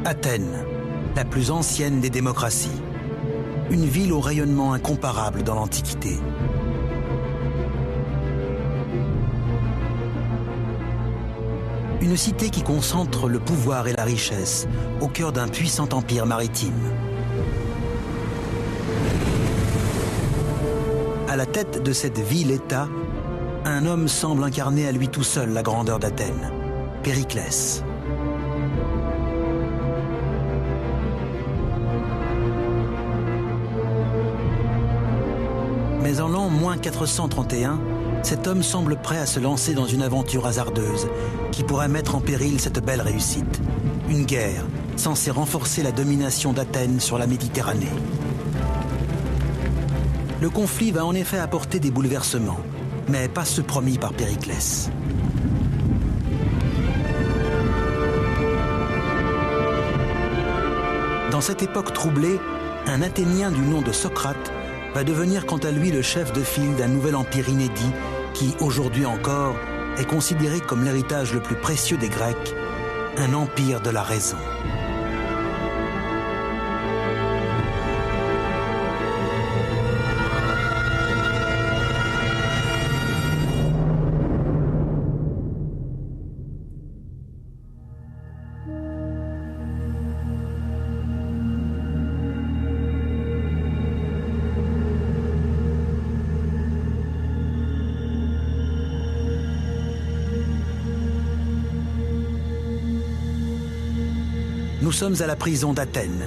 Athènes, la plus ancienne des démocraties. Une ville au rayonnement incomparable dans l'Antiquité. Une cité qui concentre le pouvoir et la richesse au cœur d'un puissant empire maritime. À la tête de cette ville-État, un homme semble incarner à lui tout seul la grandeur d'Athènes, Périclès. Mais en l'an -431, cet homme semble prêt à se lancer dans une aventure hasardeuse qui pourrait mettre en péril cette belle réussite. Une guerre censée renforcer la domination d'Athènes sur la Méditerranée. Le conflit va en effet apporter des bouleversements, mais pas ceux promis par Périclès. Dans cette époque troublée, un Athénien du nom de Socrate va devenir quant à lui le chef de file d'un nouvel empire inédit qui, aujourd'hui encore, est considéré comme l'héritage le plus précieux des Grecs, un empire de la raison. Nous sommes à la prison d'Athènes,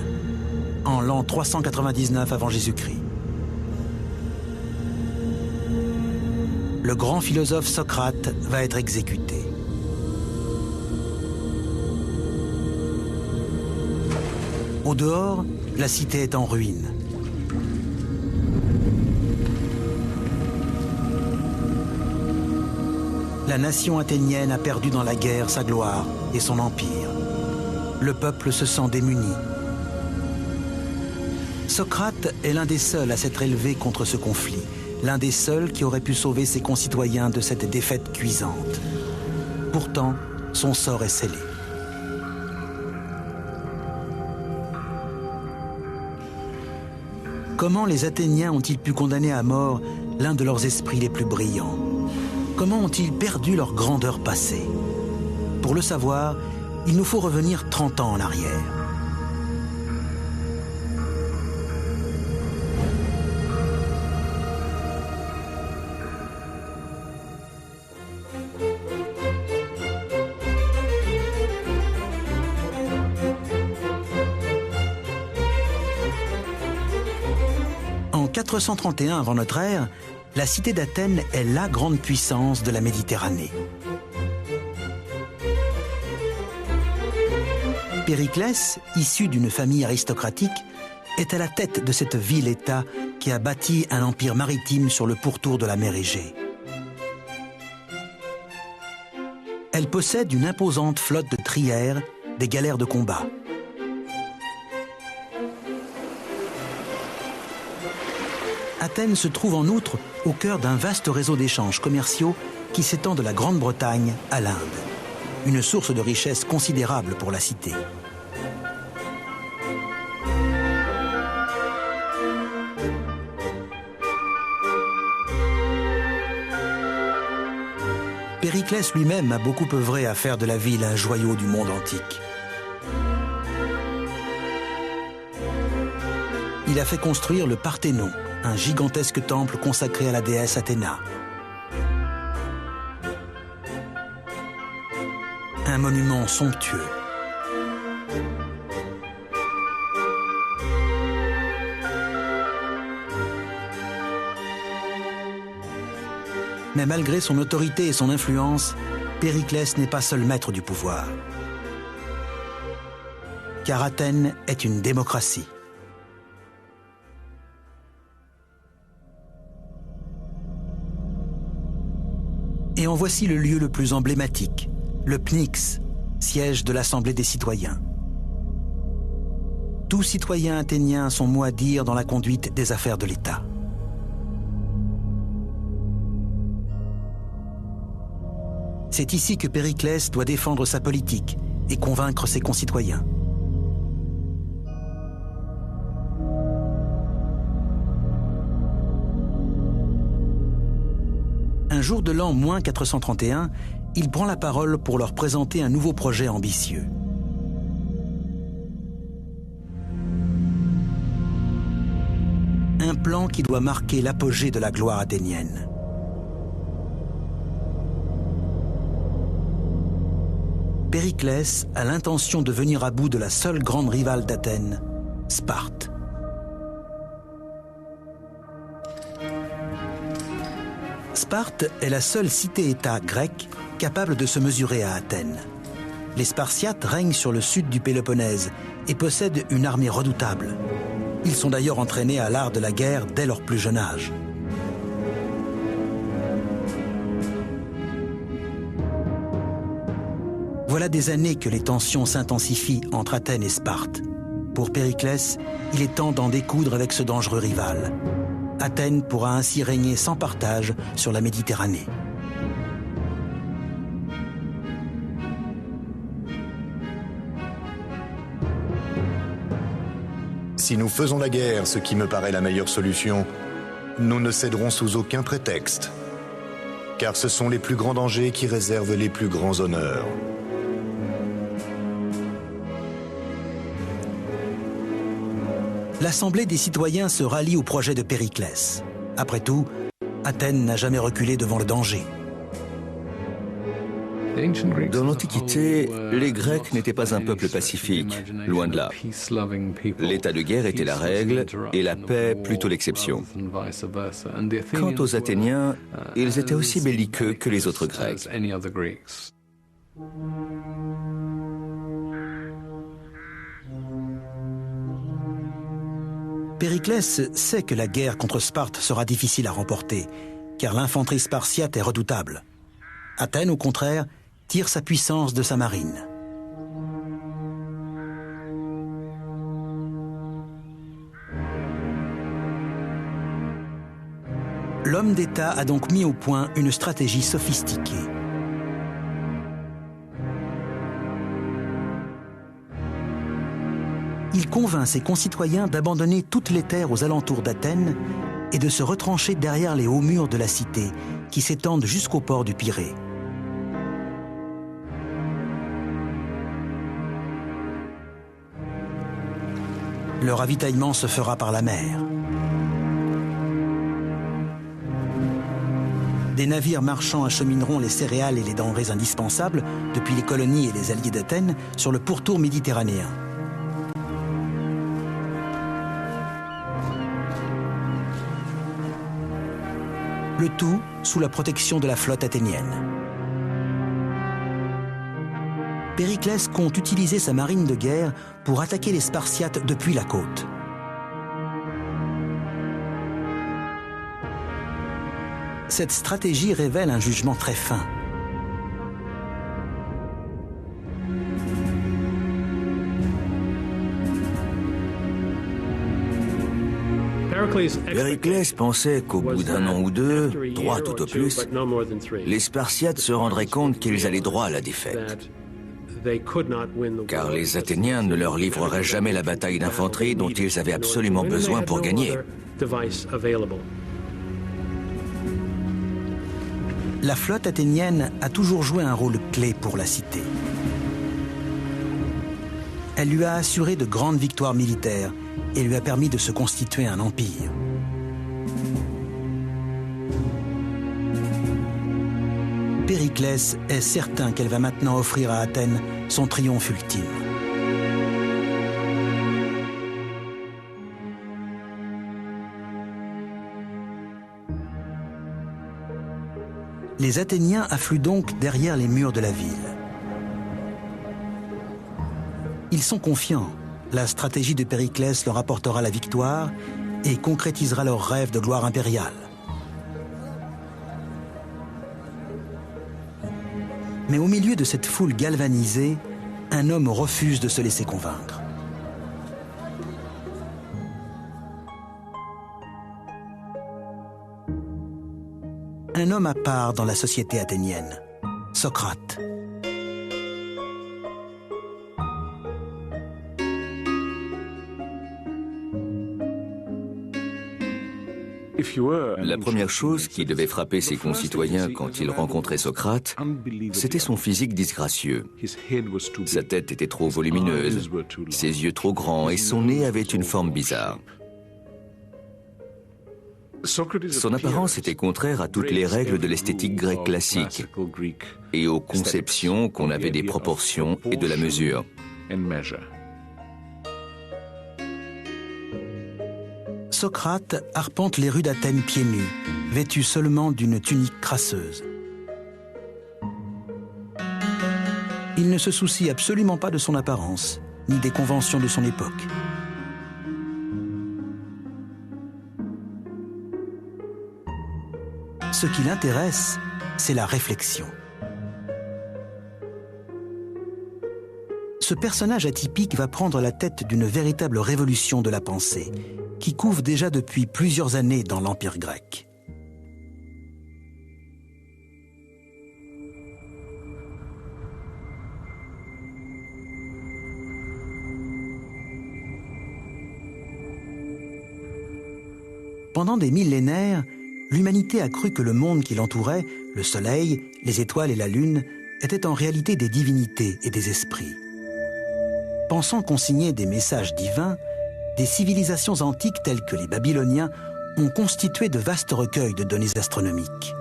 en l'an 399 avant Jésus-Christ. Le grand philosophe Socrate va être exécuté. Au dehors, la cité est en ruine. La nation athénienne a perdu dans la guerre sa gloire et son empire. Le peuple se sent démuni. Socrate est l'un des seuls à s'être élevé contre ce conflit, l'un des seuls qui aurait pu sauver ses concitoyens de cette défaite cuisante. Pourtant, son sort est scellé. Comment les Athéniens ont-ils pu condamner à mort l'un de leurs esprits les plus brillants? Comment ont-ils perdu leur grandeur passée? Pour le savoir, il nous faut revenir 30 ans en arrière. En 431 avant notre ère, la cité d'Athènes est la grande puissance de la Méditerranée. Périclès, issu d'une famille aristocratique, est à la tête de cette ville-État qui a bâti un empire maritime sur le pourtour de la mer Égée. Elle possède une imposante flotte de trières, des galères de combat. Athènes se trouve en outre au cœur d'un vaste réseau d'échanges commerciaux qui s'étend de la Grande-Bretagne à l'Inde. Une source de richesse considérable pour la cité. Périclès lui-même a beaucoup œuvré à faire de la ville un joyau du monde antique. Il a fait construire le Parthénon, un gigantesque temple consacré à la déesse Athéna. Un monument somptueux. Mais malgré son autorité et son influence, Périclès n'est pas seul maître du pouvoir. Car Athènes est une démocratie. Et en voici le lieu le plus emblématique, le Pnyx, siège de l'Assemblée des citoyens. Tout citoyen athénien a son mot à dire dans la conduite des affaires de l'État. C'est ici que Périclès doit défendre sa politique et convaincre ses concitoyens. Un jour de l'an -431, il prend la parole pour leur présenter un nouveau projet ambitieux. Un plan qui doit marquer l'apogée de la gloire athénienne. Périclès a l'intention de venir à bout de la seule grande rivale d'Athènes, Sparte. Sparte est la seule cité-État grecque capable de se mesurer à Athènes. Les Spartiates règnent sur le sud du Péloponnèse et possèdent une armée redoutable. Ils sont d'ailleurs entraînés à l'art de la guerre dès leur plus jeune âge. Voilà des années que les tensions s'intensifient entre Athènes et Sparte. Pour Périclès, il est temps d'en découdre avec ce dangereux rival. Athènes pourra ainsi régner sans partage sur la Méditerranée. Si nous faisons la guerre, ce qui me paraît la meilleure solution, nous ne céderons sous aucun prétexte, car ce sont les plus grands dangers qui réservent les plus grands honneurs. L'Assemblée des citoyens se rallie au projet de Périclès. Après tout, Athènes n'a jamais reculé devant le danger. Dans l'Antiquité, les Grecs n'étaient pas un peuple pacifique, loin de là. L'état de guerre était la règle et la paix plutôt l'exception. Quant aux Athéniens, ils étaient aussi belliqueux que les autres Grecs. Périclès sait que la guerre contre Sparte sera difficile à remporter, car l'infanterie spartiate est redoutable. Athènes, au contraire, tire sa puissance de sa marine. L'homme d'État a donc mis au point une stratégie sophistiquée. Il convainc ses concitoyens d'abandonner toutes les terres aux alentours d'Athènes et de se retrancher derrière les hauts murs de la cité, qui s'étendent jusqu'au port du Pirée. Le ravitaillement se fera par la mer. Des navires marchands achemineront les céréales et les denrées indispensables depuis les colonies et les alliés d'Athènes sur le pourtour méditerranéen. Le tout sous la protection de la flotte athénienne. Périclès compte utiliser sa marine de guerre pour attaquer les Spartiates depuis la côte. Cette stratégie révèle un jugement très fin. Périclès pensait qu'au bout d'un an ou deux, 3 tout au plus, les Spartiates se rendraient compte qu'ils allaient droit à la défaite. Car les Athéniens ne leur livreraient jamais la bataille d'infanterie dont ils avaient absolument besoin pour gagner. La flotte athénienne a toujours joué un rôle clé pour la cité. Elle lui a assuré de grandes victoires militaires et lui a permis de se constituer un empire. Périclès est certain qu'elle va maintenant offrir à Athènes son triomphe ultime. Les Athéniens affluent donc derrière les murs de la ville. Ils sont confiants. La stratégie de Périclès leur apportera la victoire et concrétisera leur rêve de gloire impériale. Mais au milieu de cette foule galvanisée, un homme refuse de se laisser convaincre. Un homme à part dans la société athénienne, Socrate. La première chose qui devait frapper ses concitoyens quand ils rencontraient Socrate, c'était son physique disgracieux. Sa tête était trop volumineuse, ses yeux trop grands et son nez avait une forme bizarre. Son apparence était contraire à toutes les règles de l'esthétique grecque classique et aux conceptions qu'on avait des proportions et de la mesure. Socrate arpente les rues d'Athènes pieds nus, vêtu seulement d'une tunique crasseuse. Il ne se soucie absolument pas de son apparence, ni des conventions de son époque. Ce qui l'intéresse, c'est la réflexion. Ce personnage atypique va prendre la tête d'une véritable révolution de la pensée, qui couve déjà depuis plusieurs années dans l'Empire grec. Pendant des millénaires, l'humanité a cru que le monde qui l'entourait, le soleil, les étoiles et la lune, étaient en réalité des divinités et des esprits. Pensant consigner des messages divins, des civilisations antiques telles que les Babyloniens ont constitué de vastes recueils de données astronomiques.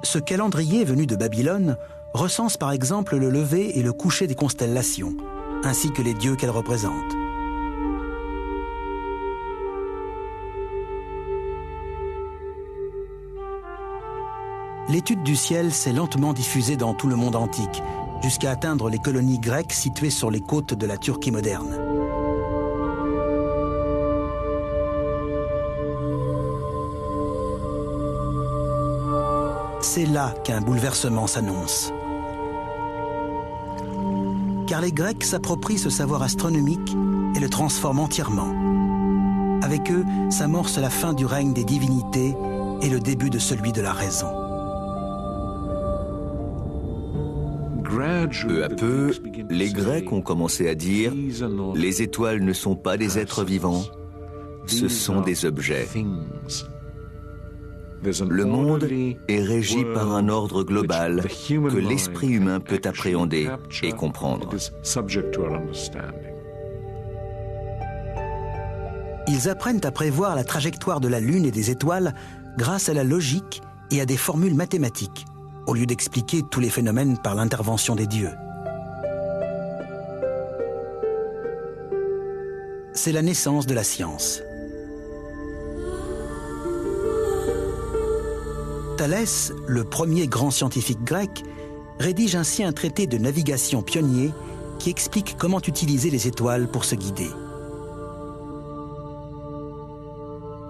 Ce calendrier venu de Babylone recense par exemple le lever et le coucher des constellations, ainsi que les dieux qu'elles représentent. L'étude du ciel s'est lentement diffusée dans tout le monde antique, jusqu'à atteindre les colonies grecques situées sur les côtes de la Turquie moderne. C'est là qu'un bouleversement s'annonce. Car les Grecs s'approprient ce savoir astronomique et le transforment entièrement. Avec eux s'amorce la fin du règne des divinités et le début de celui de la raison. Peu à peu, les Grecs ont commencé à dire « Les étoiles ne sont pas des êtres vivants, ce sont des objets. Le monde est régi par un ordre global que l'esprit humain peut appréhender et comprendre. » Ils apprennent à prévoir la trajectoire de la Lune et des étoiles grâce à la logique et à des formules mathématiques, au lieu d'expliquer tous les phénomènes par l'intervention des dieux. C'est la naissance de la science. Thalès, le premier grand scientifique grec, rédige ainsi un traité de navigation pionnier qui explique comment utiliser les étoiles pour se guider.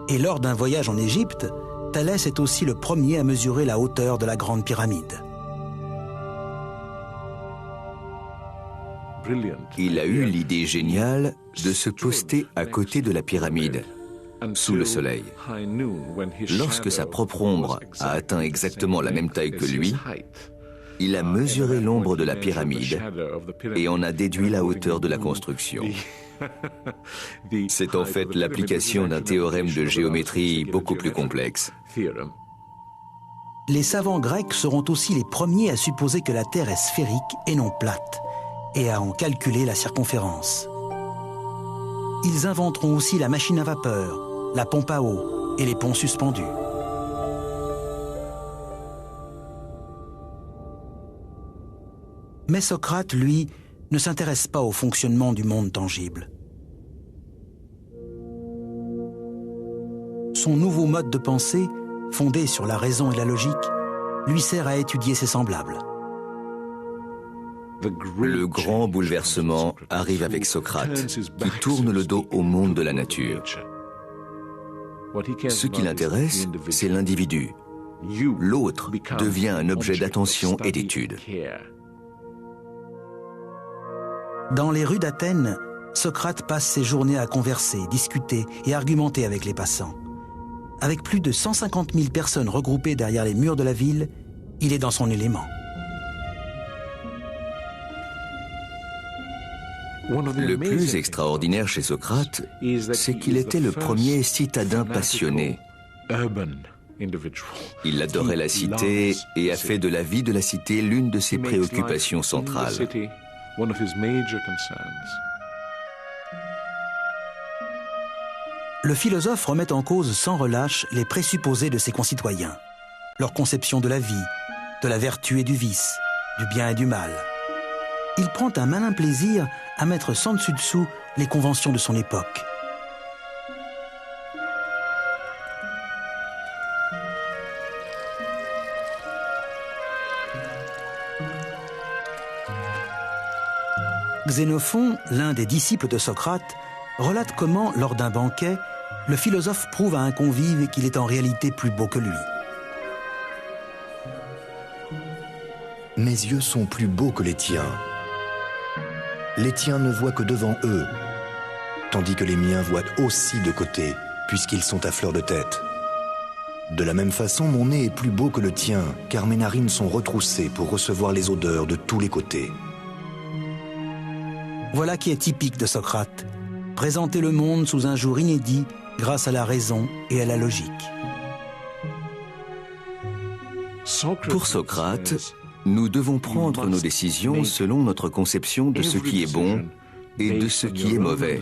Et lors d'un voyage en Égypte, Thalès est aussi le premier à mesurer la hauteur de la Grande Pyramide. Il a eu l'idée géniale de se poster à côté de la pyramide, sous le soleil. Lorsque sa propre ombre a atteint exactement la même taille que lui, il a mesuré l'ombre de la pyramide et en a déduit la hauteur de la construction. C'est en fait l'application d'un théorème de géométrie beaucoup plus complexe. Les savants grecs seront aussi les premiers à supposer que la Terre est sphérique et non plate, et à en calculer la circonférence. Ils inventeront aussi la machine à vapeur, la pompe à eau et les ponts suspendus. Mais Socrate, lui, ne s'intéresse pas au fonctionnement du monde tangible. Son nouveau mode de pensée, fondé sur la raison et la logique, lui sert à étudier ses semblables. Le grand bouleversement arrive avec Socrate, qui tourne le dos au monde de la nature. Ce qui l'intéresse, c'est l'individu. L'autre devient un objet d'attention et d'étude. Dans les rues d'Athènes, Socrate passe ses journées à converser, discuter et argumenter avec les passants. Avec plus de 150 000 personnes regroupées derrière les murs de la ville, il est dans son élément. Le plus extraordinaire chez Socrate, c'est qu'il était le premier citadin passionné. Il adorait la cité et a fait de la vie de la cité l'une de ses préoccupations centrales. Le philosophe remet en cause sans relâche les présupposés de ses concitoyens, leur conception de la vie, de la vertu et du vice, du bien et du mal. Il prend un malin plaisir à mettre sans dessus-dessous les conventions de son époque. Xénophon, l'un des disciples de Socrate, relate comment, lors d'un banquet, le philosophe prouve à un convive qu'il est en réalité plus beau que lui. Mes yeux sont plus beaux que les tiens. Les tiens ne voient que devant eux, tandis que les miens voient aussi de côté, puisqu'ils sont à fleur de tête. De la même façon, mon nez est plus beau que le tien, car mes narines sont retroussées pour recevoir les odeurs de tous les côtés. Voilà qui est typique de Socrate, présenter le monde sous un jour inédit grâce à la raison et à la logique. Pour Socrate, nous devons prendre nos décisions selon notre conception de ce qui est bon et de ce qui est mauvais,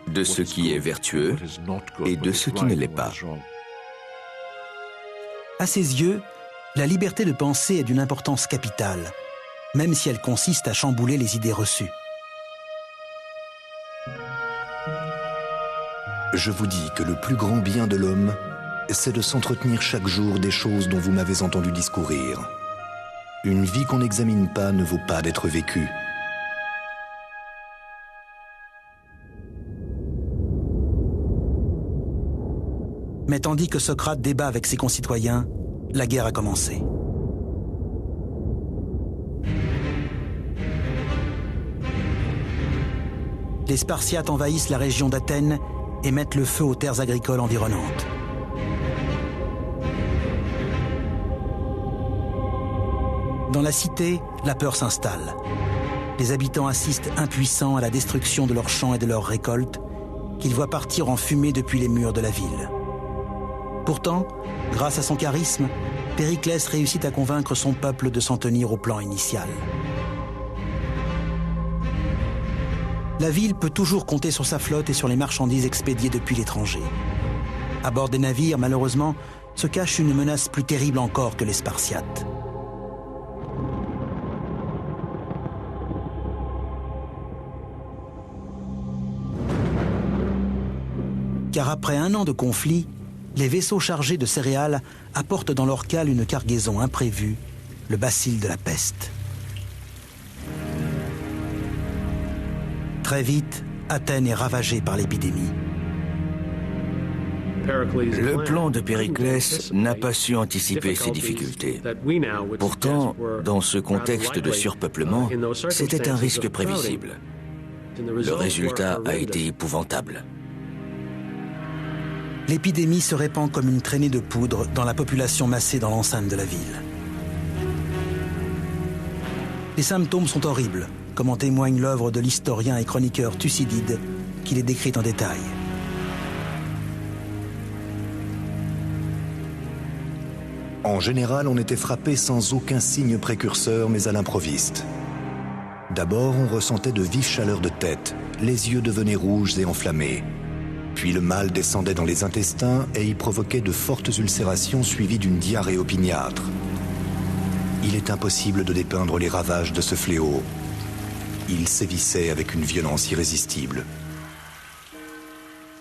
de ce qui est vertueux et de ce qui ne l'est pas. À ses yeux, la liberté de penser est d'une importance capitale, même si elle consiste à chambouler les idées reçues. Je vous dis que le plus grand bien de l'homme, c'est de s'entretenir chaque jour des choses dont vous m'avez entendu discourir. Une vie qu'on n'examine pas ne vaut pas d'être vécue. Mais tandis que Socrate débat avec ses concitoyens, la guerre a commencé. Les Spartiates envahissent la région d'Athènes et mettent le feu aux terres agricoles environnantes. Dans la cité, la peur s'installe. Les habitants assistent impuissants à la destruction de leurs champs et de leurs récoltes, qu'ils voient partir en fumée depuis les murs de la ville. Pourtant, grâce à son charisme, Périclès réussit à convaincre son peuple de s'en tenir au plan initial. La ville peut toujours compter sur sa flotte et sur les marchandises expédiées depuis l'étranger. À bord des navires, malheureusement, se cache une menace plus terrible encore que les Spartiates. Car après un an de conflit, les vaisseaux chargés de céréales apportent dans leur cale une cargaison imprévue, le bacille de la peste. Très vite, Athènes est ravagée par l'épidémie. Le plan de Périclès n'a pas su anticiper ces difficultés. Pourtant, dans ce contexte de surpeuplement, c'était un risque prévisible. Le résultat a été épouvantable. L'épidémie se répand comme une traînée de poudre dans la population massée dans l'enceinte de la ville. Les symptômes sont horribles, comme en témoigne l'œuvre de l'historien et chroniqueur Thucydide, qui les décrit en détail. En général, on était frappé sans aucun signe précurseur, mais à l'improviste. D'abord, on ressentait de vives chaleurs de tête, les yeux devenaient rouges et enflammés. Puis le mal descendait dans les intestins et y provoquait de fortes ulcérations suivies d'une diarrhée opiniâtre. Il est impossible de dépeindre les ravages de ce fléau. Il sévissait avec une violence irrésistible.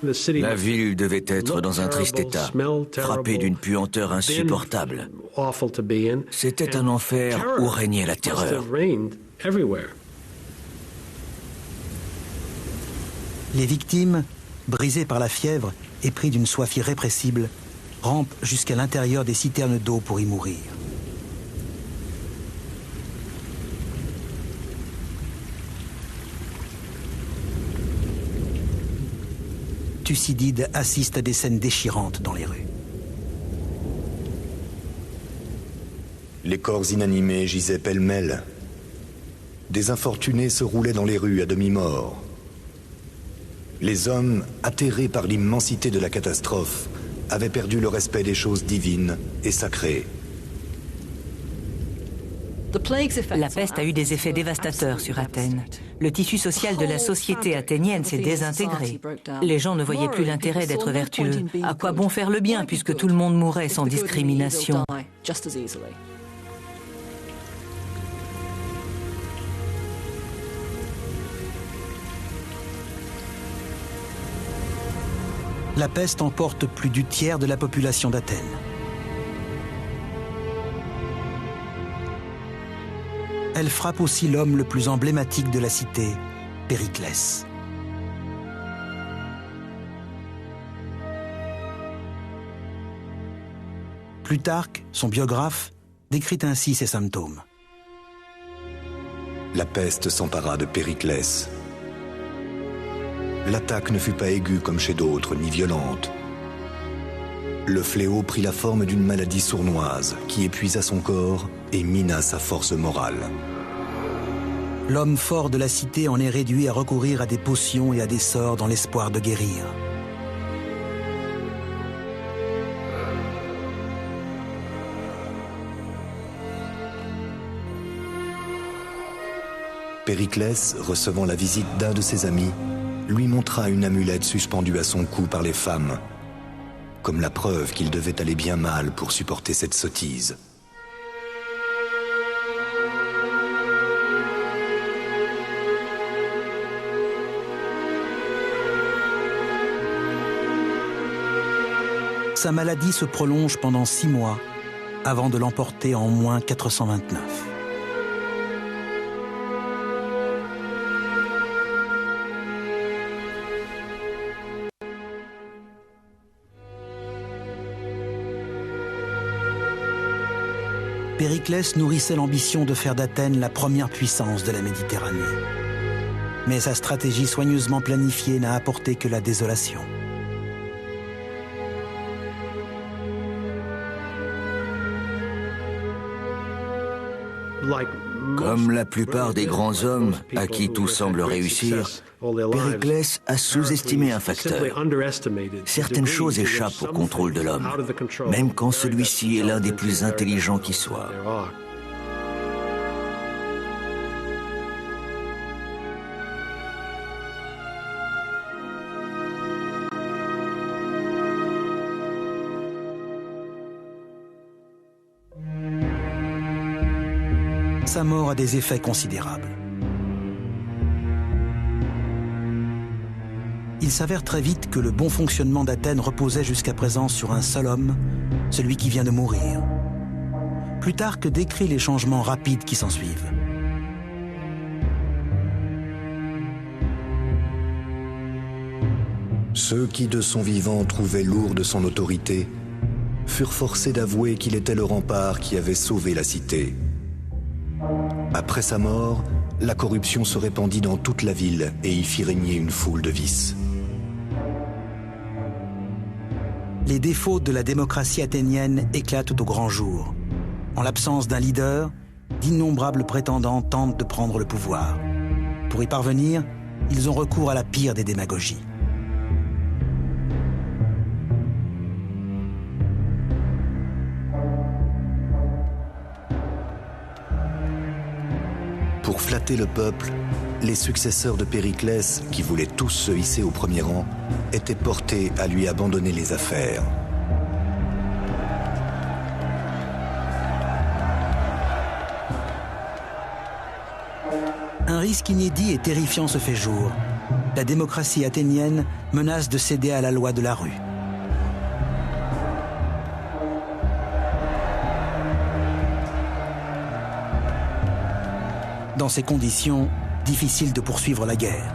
La ville devait être dans un triste état, frappée d'une puanteur insupportable. C'était un enfer où régnait la terreur. Les victimes, brisées par la fièvre et pris d'une soif irrépressible, rampent jusqu'à l'intérieur des citernes d'eau pour y mourir. Thucydide assiste à des scènes déchirantes dans les rues. Les corps inanimés gisaient pêle-mêle. des infortunés se roulaient dans les rues à demi-mort. Les hommes, atterrés par l'immensité de la catastrophe, avaient perdu le respect des choses divines et sacrées. La peste a eu des effets dévastateurs sur Athènes. Le tissu social de la société athénienne s'est désintégré. Les gens ne voyaient plus l'intérêt d'être vertueux. À quoi bon faire le bien puisque tout le monde mourait sans discrimination? La peste emporte plus du tiers de la population d'Athènes. Elle frappe aussi l'homme le plus emblématique de la cité, Périclès. Plutarque, son biographe, décrit ainsi ses symptômes. La peste s'empara de Périclès. L'attaque ne fut pas aiguë comme chez d'autres, ni violente. Le fléau prit la forme d'une maladie sournoise qui épuisa son corps et mina sa force morale. L'homme fort de la cité en est réduit à recourir à des potions et à des sorts dans l'espoir de guérir. Périclès, recevant la visite d'un de ses amis, lui montra une amulette suspendue à son cou par les femmes, comme la preuve qu'il devait aller bien mal pour supporter cette sottise. Sa maladie se prolonge pendant 6 mois, avant de l'emporter en moins 429. Périclès nourrissait l'ambition de faire d'Athènes la première puissance de la Méditerranée. Mais sa stratégie soigneusement planifiée n'a apporté que la désolation. Comme la plupart des grands hommes à qui tout semble réussir, Périclès a sous-estimé un facteur. Certaines choses échappent au contrôle de l'homme, même quand celui-ci est l'un des plus intelligents qui soit. Sa mort a des effets considérables. Il s'avère très vite que le bon fonctionnement d'Athènes reposait jusqu'à présent sur un seul homme, celui qui vient de mourir. Plutarque décrit les changements rapides qui s'ensuivent. Ceux qui de son vivant trouvaient lourde son autorité furent forcés d'avouer qu'il était le rempart qui avait sauvé la cité. Après sa mort, la corruption se répandit dans toute la ville et y fit régner une foule de vices. Les défauts de la démocratie athénienne éclatent au grand jour. En l'absence d'un leader, d'innombrables prétendants tentent de prendre le pouvoir. Pour y parvenir, ils ont recours à la pire des démagogies. Pour flatter le peuple, les successeurs de Périclès, qui voulaient tous se hisser au premier rang, étaient portés à lui abandonner les affaires. Un risque inédit et terrifiant se fait jour. La démocratie athénienne menace de céder à la loi de la rue. Dans ces conditions, difficile de poursuivre la guerre.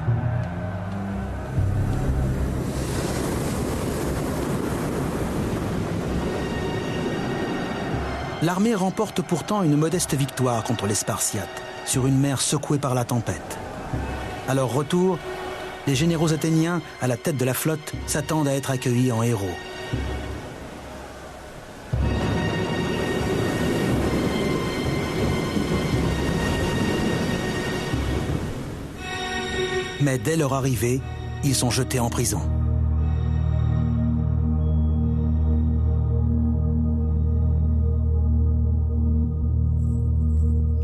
L'armée remporte pourtant une modeste victoire contre les Spartiates, sur une mer secouée par la tempête. À leur retour, les généraux athéniens, à la tête de la flotte, s'attendent à être accueillis en héros. Mais dès leur arrivée, ils sont jetés en prison.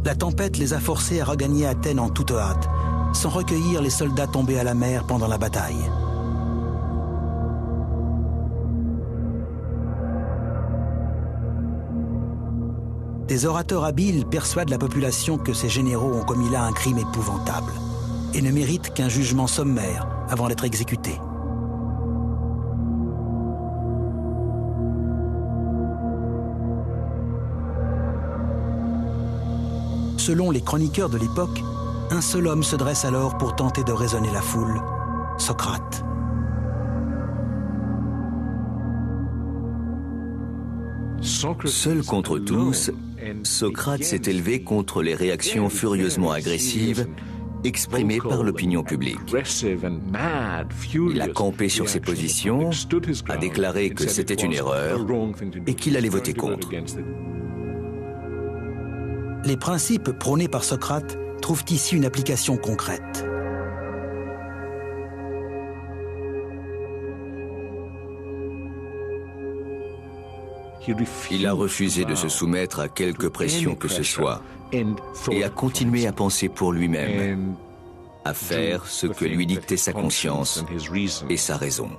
La tempête les a forcés à regagner Athènes en toute hâte, sans recueillir les soldats tombés à la mer pendant la bataille. Des orateurs habiles persuadent la population que ces généraux ont commis là un crime épouvantable et ne méritent qu'un jugement sommaire avant d'être exécutés. Selon les chroniqueurs de l'époque, un seul homme se dresse alors pour tenter de raisonner la foule, Socrate. Seul contre tous, Socrate s'est élevé contre les réactions furieusement agressives exprimées par l'opinion publique. Il a campé sur ses positions, a déclaré que c'était une erreur et qu'il allait voter contre. Les principes prônés par Socrate trouvent ici une application concrète. Il a refusé de se soumettre à quelque pression que ce soit et a continué à penser pour lui-même, à faire ce que lui dictait sa conscience et sa raison.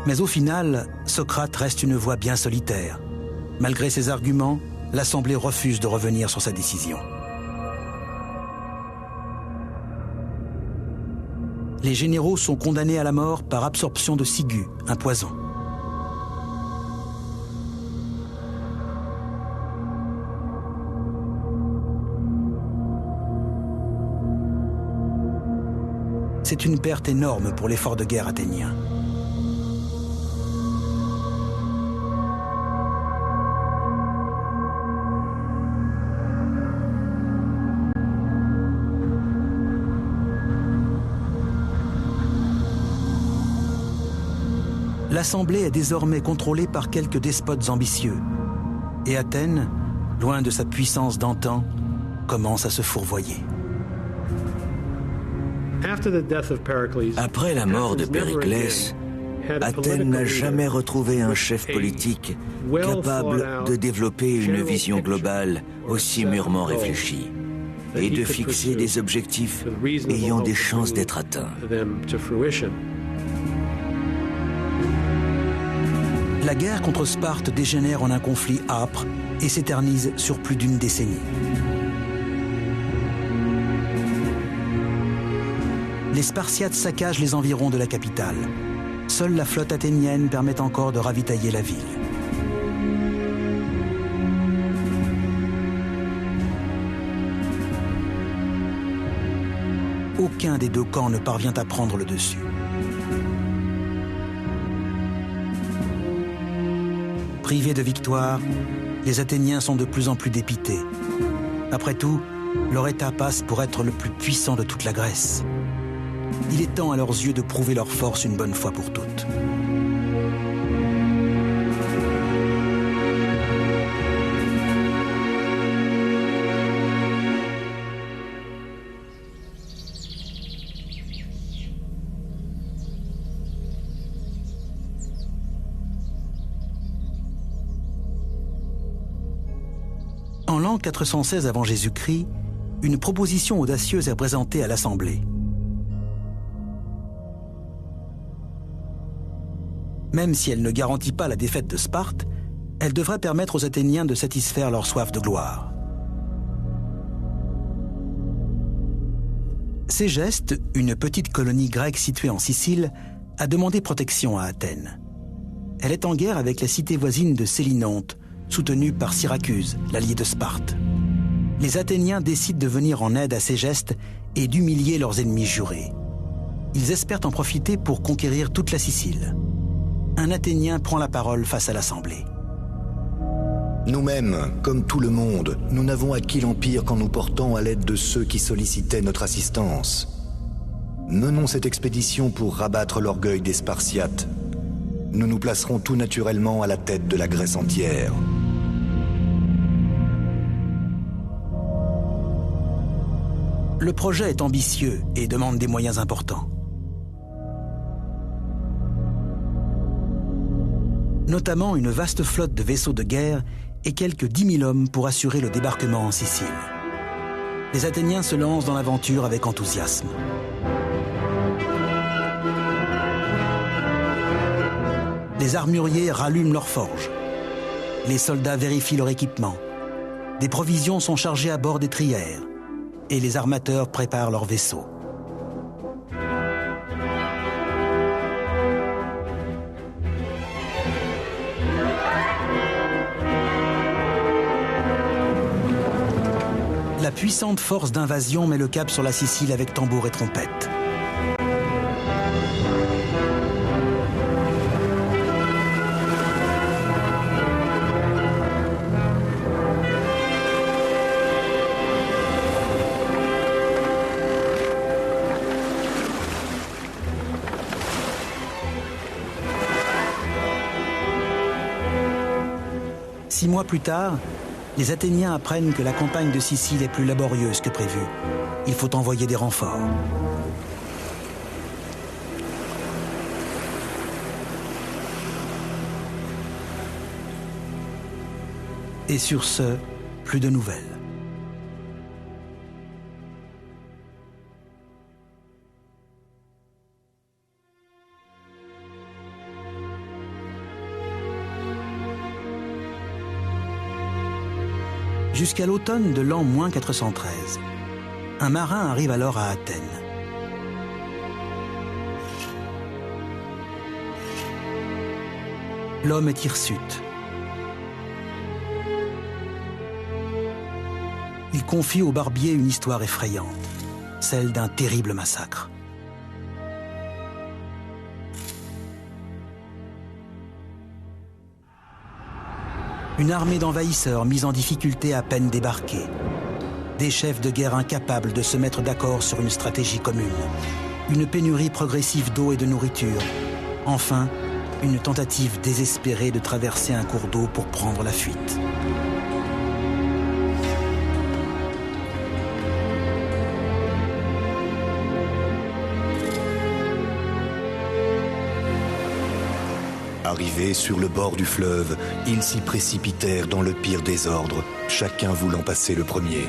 Mais au final, Socrate reste une voix bien solitaire. Malgré ses arguments, l'Assemblée refuse de revenir sur sa décision. Les généraux sont condamnés à la mort par absorption de ciguë, un poison. C'est une perte énorme pour l'effort de guerre athénien. L'Assemblée est désormais contrôlée par quelques despotes ambitieux. Et Athènes, loin de sa puissance d'antan, commence à se fourvoyer. Après la mort de Périclès, Athènes n'a jamais retrouvé un chef politique capable de développer une vision globale aussi mûrement réfléchie et de fixer des objectifs ayant des chances d'être atteints. La guerre contre Sparte dégénère en un conflit âpre et s'éternise sur plus d'une décennie. Les Spartiates saccagent les environs de la capitale. Seule la flotte athénienne permet encore de ravitailler la ville. Aucun des deux camps ne parvient à prendre le dessus. Privés de victoire, les Athéniens sont de plus en plus dépités. Après tout, leur État passe pour être le plus puissant de toute la Grèce. Il est temps à leurs yeux de prouver leur force une bonne fois pour toutes. En l'an 416 avant Jésus-Christ, une proposition audacieuse est présentée à l'Assemblée. Même si elle ne garantit pas la défaite de Sparte, elle devrait permettre aux Athéniens de satisfaire leur soif de gloire. Ségeste, une petite colonie grecque située en Sicile, a demandé protection à Athènes. Elle est en guerre avec la cité voisine de Sélinonte, soutenue par Syracuse, l'allié de Sparte. Les Athéniens décident de venir en aide à Ségeste et d'humilier leurs ennemis jurés. Ils espèrent en profiter pour conquérir toute la Sicile. Un Athénien prend la parole face à l'Assemblée. Nous-mêmes, comme tout le monde, nous n'avons acquis l'Empire qu'en nous portant à l'aide de ceux qui sollicitaient notre assistance. Menons cette expédition pour rabattre l'orgueil des Spartiates. nous nous placerons tout naturellement à la tête de la Grèce entière. Le projet est ambitieux et demande des moyens importants. Notamment une vaste flotte de vaisseaux de guerre et quelques 10 000 hommes pour assurer le débarquement en Sicile. Les Athéniens se lancent dans l'aventure avec enthousiasme. Les armuriers rallument leurs forges. Les soldats vérifient leur équipement. Des provisions sont chargées à bord des trières. Et les armateurs préparent leurs vaisseaux. La puissante force d'invasion met le cap sur la Sicile avec tambour et trompette. Six mois plus tard, les Athéniens apprennent que la campagne de Sicile est plus laborieuse que prévu. Il faut envoyer des renforts. Et sur ce, plus de nouvelles. Jusqu'à l'automne de l'an -413. Un marin arrive alors à Athènes. L'homme est hirsute. Il confie au barbier une histoire effrayante, celle d'un terrible massacre. Une armée d'envahisseurs mise en difficulté à peine débarquée. Des chefs de guerre incapables de se mettre d'accord sur une stratégie commune. Une pénurie progressive d'eau et de nourriture. Enfin, une tentative désespérée de traverser un cours d'eau pour prendre la fuite. Arrivés sur le bord du fleuve, ils s'y précipitèrent dans le pire désordre, chacun voulant passer le premier.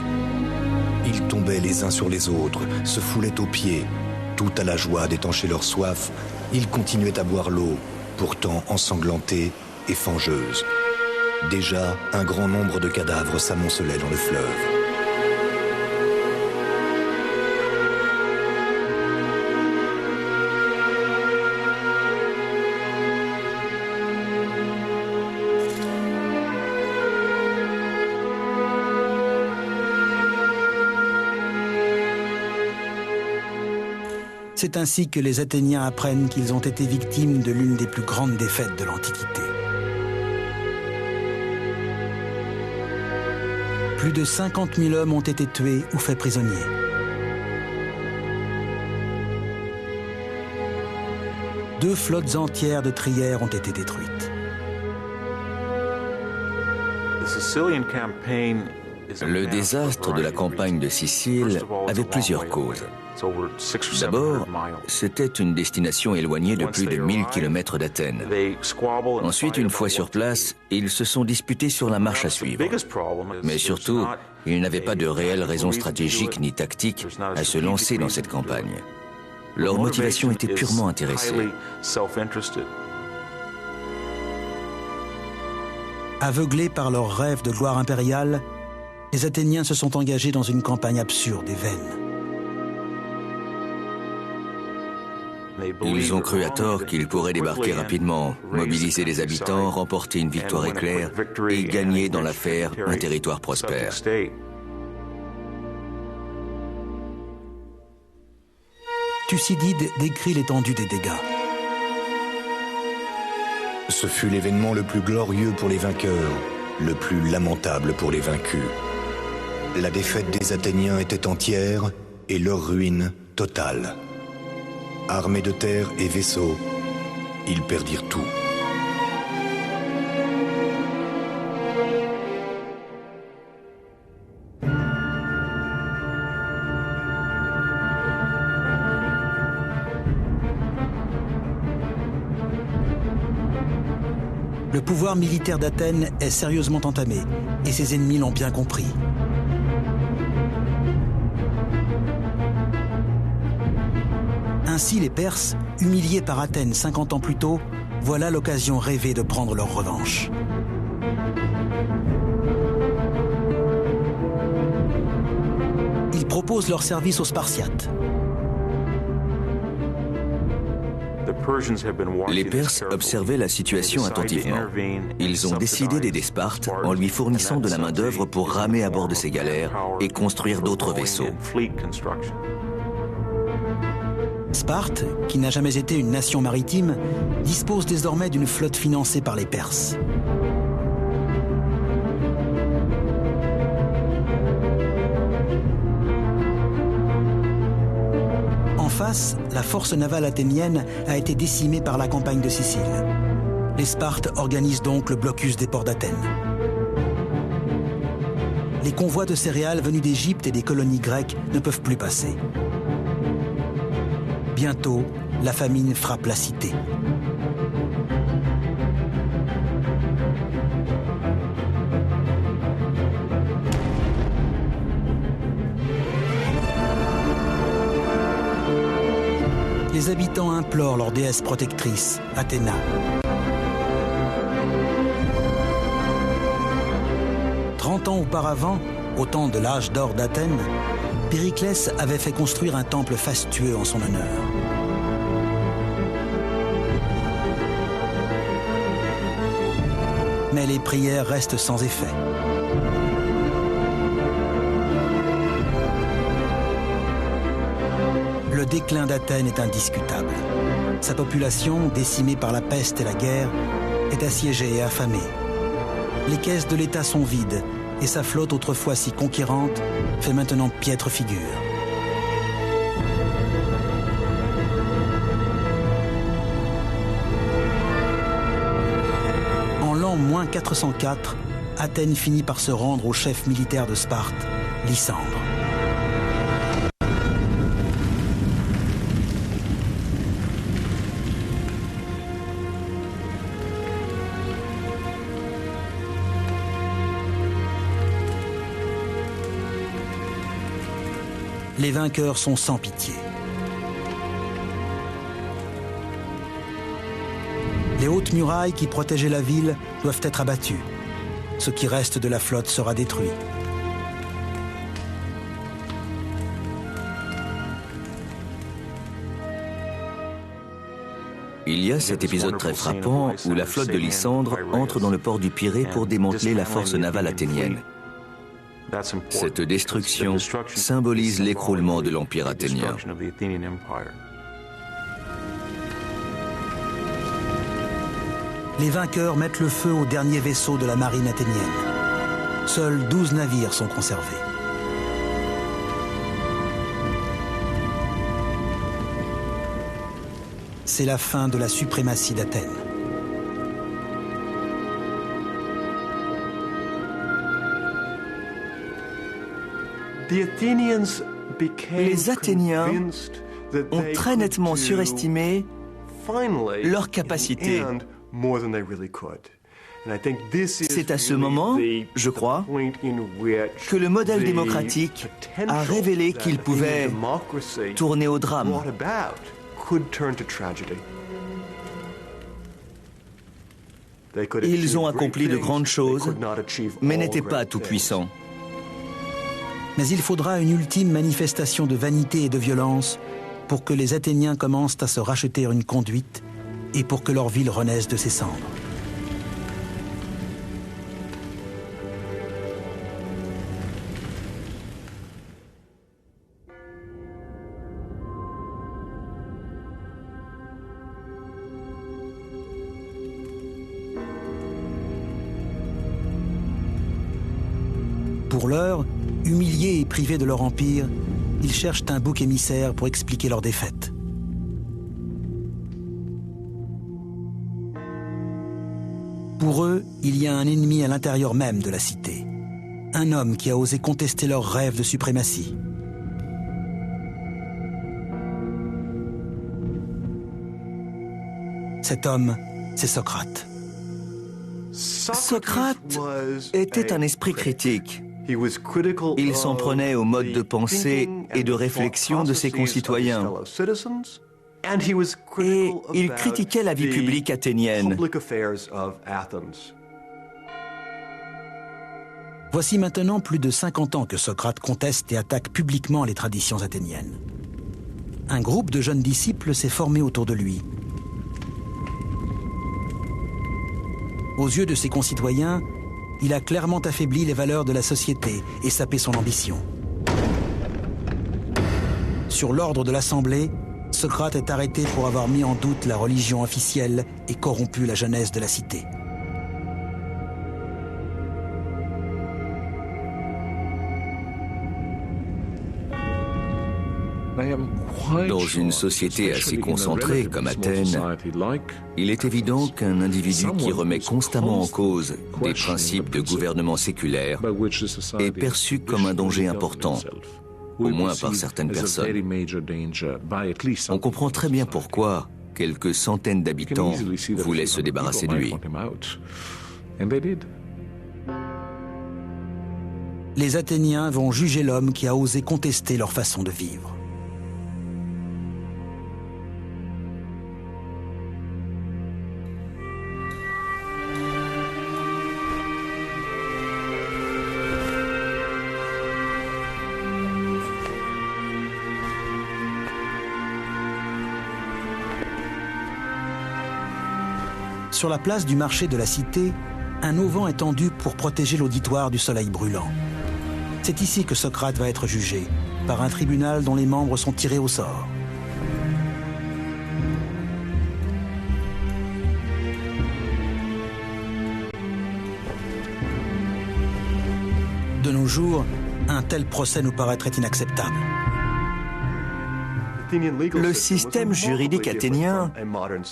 Ils tombaient les uns sur les autres, se foulaient aux pieds. Tout à la joie d'étancher leur soif, ils continuaient à boire l'eau, pourtant ensanglantée et fangeuse. Déjà, un grand nombre de cadavres s'amoncelaient dans le fleuve. C'est ainsi que les Athéniens apprennent qu'ils ont été victimes de l'une des plus grandes défaites de l'Antiquité. Plus de 50 000 hommes ont été tués ou faits prisonniers. Deux flottes entières de trières ont été détruites. Le désastre de la campagne de Sicile avait plusieurs causes. D'abord, c'était une destination éloignée de plus de 1000 km d'Athènes. Ensuite, une fois sur place, ils se sont disputés sur la marche à suivre. Mais surtout, ils n'avaient pas de réelle raison stratégique ni tactique à se lancer dans cette campagne. Leur motivation était purement intéressée. Aveuglés par leurs rêves de gloire impériale, les Athéniens se sont engagés dans une campagne absurde et vaine. Ils ont cru à tort qu'ils pourraient débarquer rapidement, mobiliser les habitants, remporter une victoire éclair et gagner dans l'affaire un territoire prospère. Thucydide décrit l'étendue des dégâts. Ce fut l'événement le plus glorieux pour les vainqueurs, le plus lamentable pour les vaincus. La défaite des Athéniens était entière et leur ruine totale. Armés de terre et vaisseaux, ils perdirent tout. Le pouvoir militaire d'Athènes est sérieusement entamé et ses ennemis l'ont bien compris. Ainsi, les Perses, humiliés par Athènes 50 ans plus tôt, voilà l'occasion rêvée de prendre leur revanche. Ils proposent leur service aux Spartiates. Les Perses observaient la situation attentivement. Ils ont décidé d'aider Sparte en lui fournissant de la main-d'œuvre pour ramer à bord de ses galères et construire d'autres vaisseaux. Sparte, qui n'a jamais été une nation maritime, dispose désormais d'une flotte financée par les Perses. En face, la force navale athénienne a été décimée par la campagne de Sicile. Les Spartes organisent donc le blocus des ports d'Athènes. Les convois de céréales venus d'Égypte et des colonies grecques ne peuvent plus passer. Bientôt, la famine frappe la cité. Les habitants implorent leur déesse protectrice, Athéna. « 30 ans auparavant, au temps de l'âge d'or d'Athènes, Périclès avait fait construire un temple fastueux en son honneur. Mais les prières restent sans effet. Le déclin d'Athènes est indiscutable. Sa population, décimée par la peste et la guerre, est assiégée et affamée. Les caisses de l'État sont vides et sa flotte, autrefois si conquérante, fait maintenant piètre figure. En l'an -404, Athènes finit par se rendre au chef militaire de Sparte, Lysandre. Les vainqueurs sont sans pitié. Les hautes murailles qui protégeaient la ville doivent être abattues. Ce qui reste de la flotte sera détruit. Il y a cet épisode très frappant où la flotte de Lysandre entre dans le port du Pirée pour démanteler la force navale athénienne. Cette destruction symbolise l'écroulement de l'Empire athénien. Les vainqueurs mettent le feu aux derniers vaisseaux de la marine athénienne. Seuls 12 navires sont conservés. C'est la fin de la suprématie d'Athènes. Les Athéniens ont très nettement surestimé leur capacité. C'est à ce moment, je crois, que le modèle démocratique a révélé qu'il pouvait tourner au drame. Ils ont accompli de grandes choses, mais n'étaient pas tout-puissants. Mais il faudra une ultime manifestation de vanité et de violence pour que les Athéniens commencent à se racheter une conduite et pour que leur ville renaisse de ses cendres. Pour l'heure, humiliés et privés de leur empire, ils cherchent un bouc émissaire pour expliquer leur défaite. Pour eux, il y a un ennemi à l'intérieur même de la cité. Un homme qui a osé contester leur rêve de suprématie. Cet homme, c'est Socrate. Socrate était un esprit critique. Il s'en prenait au mode de pensée et de réflexion de ses concitoyens. Et il critiquait la vie publique athénienne. Voici maintenant plus de 50 ans que Socrate conteste et attaque publiquement les traditions athéniennes. Un groupe de jeunes disciples s'est formé autour de lui. Aux yeux de ses concitoyens, il a clairement affaibli les valeurs de la société et sapé son ambition. Sur l'ordre de l'Assemblée, Socrate est arrêté pour avoir mis en doute la religion officielle et corrompu la jeunesse de la cité. Dans une société assez concentrée comme Athènes, il est évident qu'un individu qui remet constamment en cause des principes de gouvernement séculaire est perçu comme un danger important, au moins par certaines personnes. On comprend très bien pourquoi quelques centaines d'habitants voulaient se débarrasser de lui. Les Athéniens vont juger l'homme qui a osé contester leur façon de vivre. Sur la place du marché de la cité, un auvent est tendu pour protéger l'auditoire du soleil brûlant. C'est ici que Socrate va être jugé, par un tribunal dont les membres sont tirés au sort. De nos jours, un tel procès nous paraîtrait inacceptable. Le système juridique athénien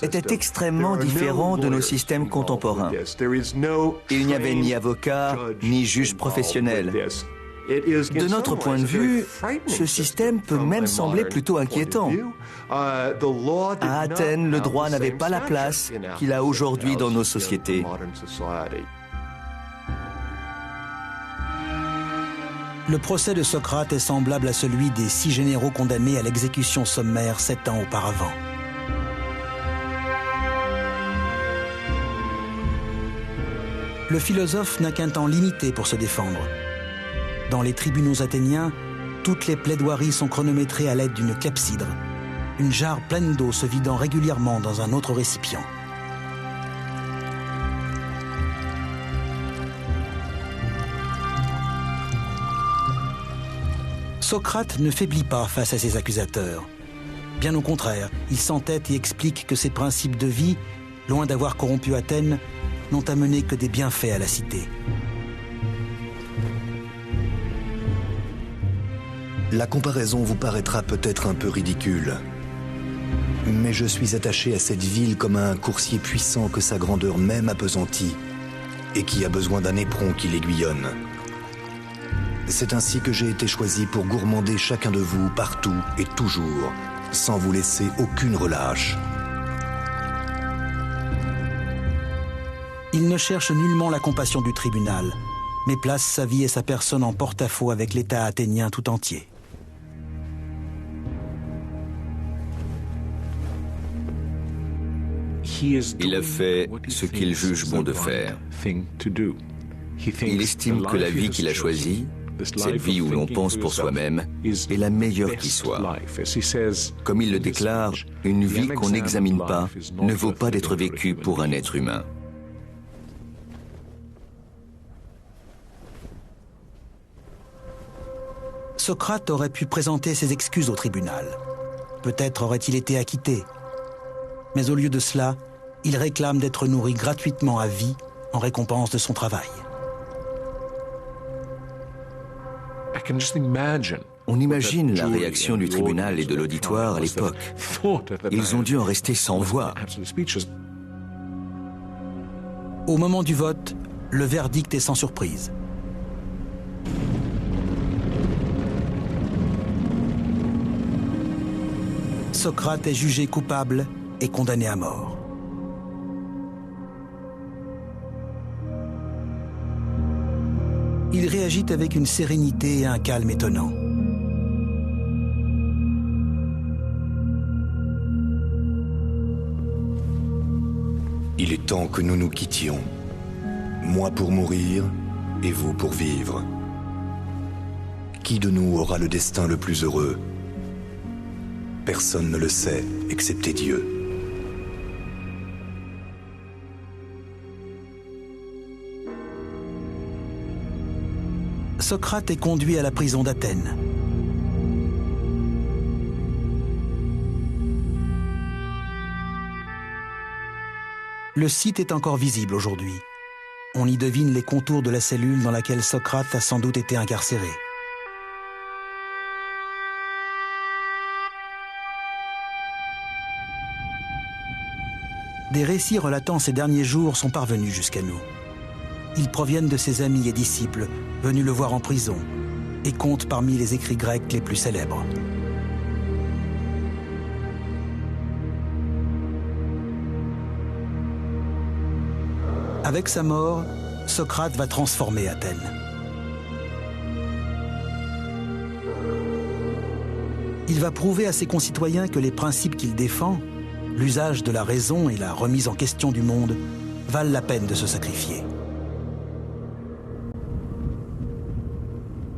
était extrêmement différent de nos systèmes contemporains. Il n'y avait ni avocat, ni juge professionnel. De notre point de vue, ce système peut même sembler plutôt inquiétant. À Athènes, le droit n'avait pas la place qu'il a aujourd'hui dans nos sociétés. Le procès de Socrate est semblable à celui des 6 généraux condamnés à l'exécution sommaire 7 ans auparavant. Le philosophe n'a qu'un temps limité pour se défendre. Dans les tribunaux athéniens, toutes les plaidoiries sont chronométrées à l'aide d'une clepsydre, une jarre pleine d'eau se vidant régulièrement dans un autre récipient. Socrate ne faiblit pas face à ses accusateurs. Bien au contraire, il s'entête et explique que ses principes de vie, loin d'avoir corrompu Athènes, n'ont amené que des bienfaits à la cité. La comparaison vous paraîtra peut-être un peu ridicule. Mais je suis attaché à cette ville comme à un coursier puissant que sa grandeur même appesantit et qui a besoin d'un éperon qui l'aiguillonne. C'est ainsi que j'ai été choisi pour gourmander chacun de vous partout et toujours, sans vous laisser aucune relâche. Il ne cherche nullement la compassion du tribunal, mais place sa vie et sa personne en porte-à-faux avec l'État athénien tout entier. Il a fait ce qu'il juge bon de faire. Il estime que la vie qu'il a choisie, cette vie où l'on pense pour soi-même, est la meilleure qui soit. Comme il le déclare, une vie qu'on n'examine pas ne vaut pas d'être vécue pour un être humain. Socrate aurait pu présenter ses excuses au tribunal. Peut-être aurait-il été acquitté. Mais au lieu de cela, il réclame d'être nourri gratuitement à vie en récompense de son travail. On imagine la réaction du tribunal et de l'auditoire à l'époque. Ils ont dû en rester sans voix. Au moment du vote, le verdict est sans surprise. Socrate est jugé coupable et condamné à mort. il réagit avec une sérénité et un calme étonnant. Il est temps que nous nous quittions. Moi pour mourir et vous pour vivre. Qui de nous aura le destin le plus heureux? Personne ne le sait, excepté Dieu. Socrate est conduit à la prison d'Athènes. Le site est encore visible aujourd'hui. On y devine les contours de la cellule dans laquelle Socrate a sans doute été incarcéré. Des récits relatant ces derniers jours sont parvenus jusqu'à nous. Ils proviennent de ses amis et disciples venus le voir en prison et comptent parmi les écrits grecs les plus célèbres. Avec sa mort, Socrate va transformer Athènes. Il va prouver à ses concitoyens que les principes qu'il défend, l'usage de la raison et la remise en question du monde, valent la peine de se sacrifier.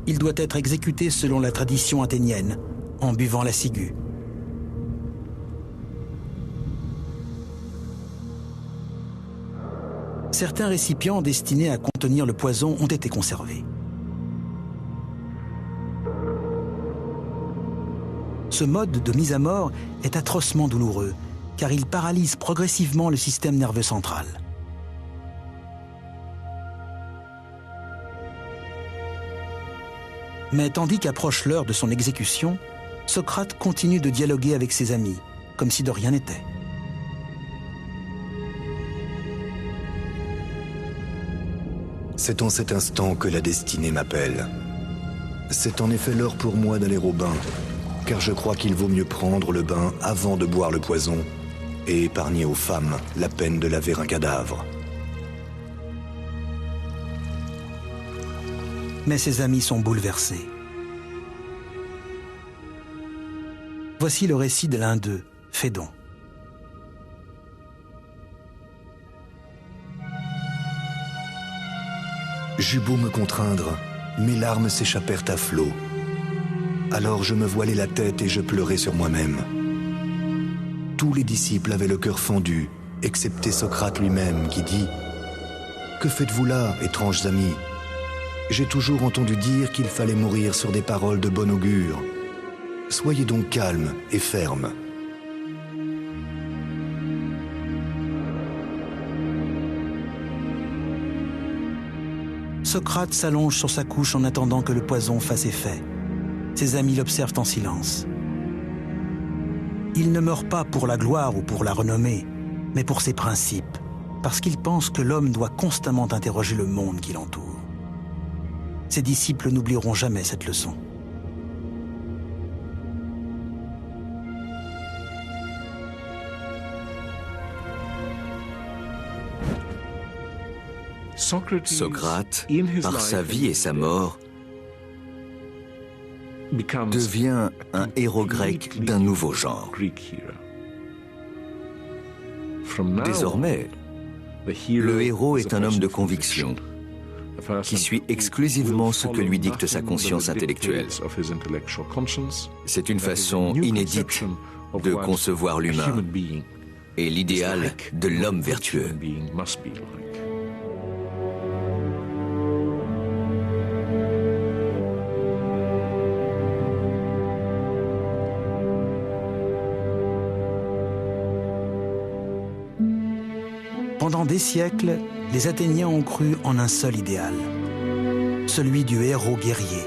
Il doit être exécuté selon la tradition athénienne, en buvant la ciguë. Certains récipients destinés à contenir le poison ont été conservés. Ce mode de mise à mort est atrocement douloureux, car il paralyse progressivement le système nerveux central. Mais tandis qu'approche l'heure de son exécution, Socrate continue de dialoguer avec ses amis, comme si de rien n'était. C'est en cet instant que la destinée m'appelle. C'est en effet l'heure pour moi d'aller au bain, car je crois qu'il vaut mieux prendre le bain avant de boire le poison et épargner aux femmes la peine de laver un cadavre. Mais ses amis sont bouleversés. Voici le récit de l'un d'eux, Phédon. J'eus beau me contraindre, mes larmes s'échappèrent à flots. Alors je me voilai la tête et je pleurai sur moi-même. Tous les disciples avaient le cœur fendu, excepté Socrate lui-même qui dit « Que faites-vous là, étranges amis ? J'ai toujours entendu dire qu'il fallait mourir sur des paroles de bon augure. Soyez donc calmes et fermes. » Socrate s'allonge sur sa couche en attendant que le poison fasse effet. Ses amis l'observent en silence. Il ne meurt pas pour la gloire ou pour la renommée, mais pour ses principes, parce qu'il pense que l'homme doit constamment interroger le monde qui l'entoure. Ses disciples n'oublieront jamais cette leçon. Socrate, par sa vie et sa mort, devient un héros grec d'un nouveau genre. Désormais, le héros est un homme de conviction qui suit exclusivement ce que lui dicte sa conscience intellectuelle. C'est une façon inédite de concevoir l'humain et l'idéal de l'homme vertueux. Pendant des siècles, les Athéniens ont cru en un seul idéal, celui du héros guerrier.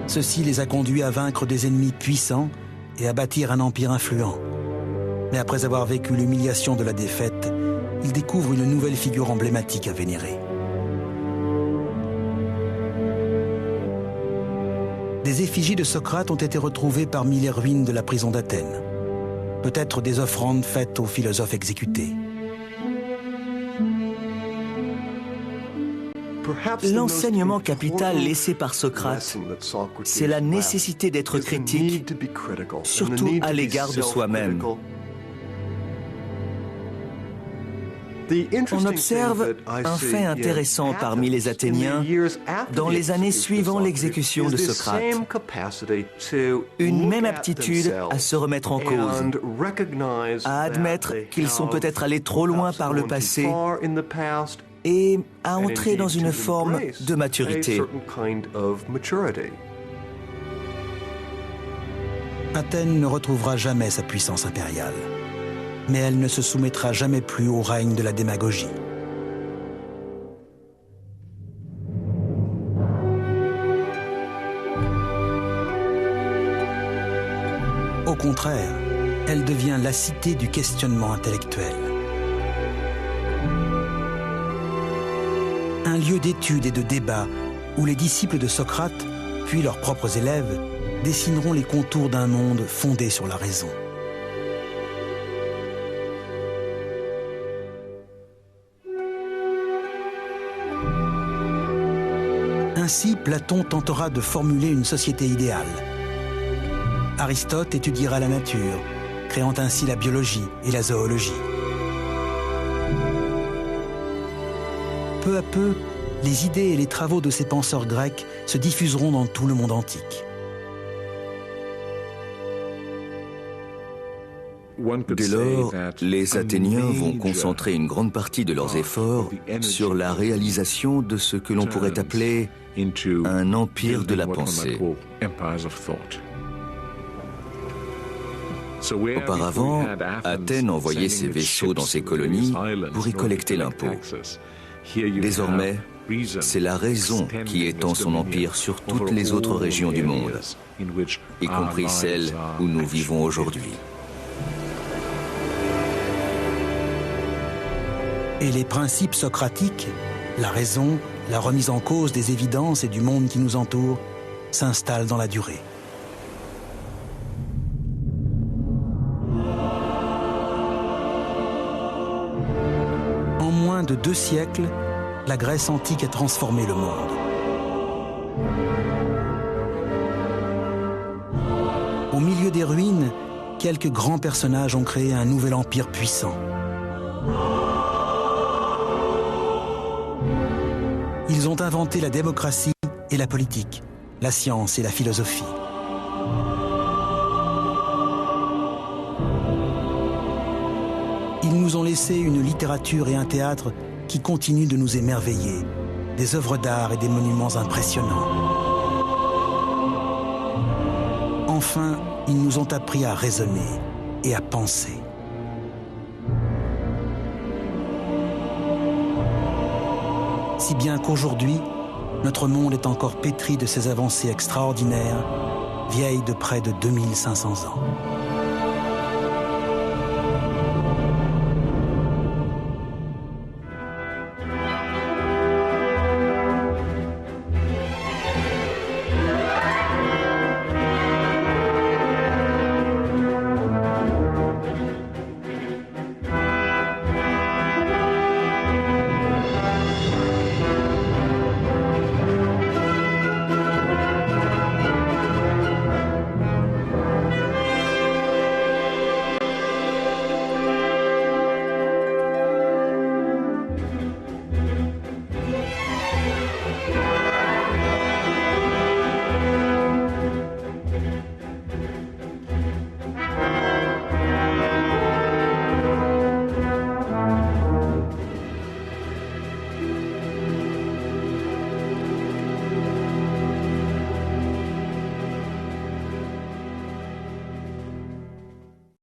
Ceci les a conduits à vaincre des ennemis puissants et à bâtir un empire influent. Mais après avoir vécu l'humiliation de la défaite, ils découvrent une nouvelle figure emblématique à vénérer. Des effigies de Socrate ont été retrouvées parmi les ruines de la prison d'Athènes. peut-être des offrandes faites aux philosophes exécutés. L'enseignement capital laissé par Socrate, c'est la nécessité d'être critique, surtout à l'égard de soi-même. On observe un fait intéressant parmi les Athéniens dans les années suivant l'exécution de Socrate. Une même aptitude à se remettre en cause, à admettre qu'ils sont peut-être allés trop loin par le passé et à entrer dans une forme de maturité. Athènes ne retrouvera jamais sa puissance impériale, mais elle ne se soumettra jamais plus au règne de la démagogie. Au contraire, elle devient la cité du questionnement intellectuel. Un lieu d'étude et de débat où les disciples de Socrate, puis leurs propres élèves, dessineront les contours d'un monde fondé sur la raison. Ainsi, Platon tentera de formuler une société idéale. Aristote étudiera la nature, créant ainsi la biologie et la zoologie. Peu à peu, les idées et les travaux de ces penseurs grecs se diffuseront dans tout le monde antique. Dès lors, les Athéniens vont concentrer une grande partie de leurs efforts sur la réalisation de ce que l'on pourrait appeler un empire de la pensée. Auparavant, Athènes envoyait ses vaisseaux dans ses colonies pour y collecter l'impôt. Désormais, c'est la raison qui étend son empire sur toutes les autres régions du monde, y compris celles où nous vivons aujourd'hui. Et les principes socratiques, la raison, la remise en cause des évidences et du monde qui nous entoure, s'installent dans la durée. En moins de 2 siècles, la Grèce antique a transformé le monde. Au milieu des ruines, quelques grands personnages ont créé un nouvel empire puissant. Ils ont inventé la démocratie et la politique, la science et la philosophie. Ils nous ont laissé une littérature et un théâtre qui continuent de nous émerveiller, des œuvres d'art et des monuments impressionnants. Enfin, ils nous ont appris à raisonner et à penser. Si bien qu'aujourd'hui, notre monde est encore pétri de ces avancées extraordinaires, vieilles de près de 2500 ans.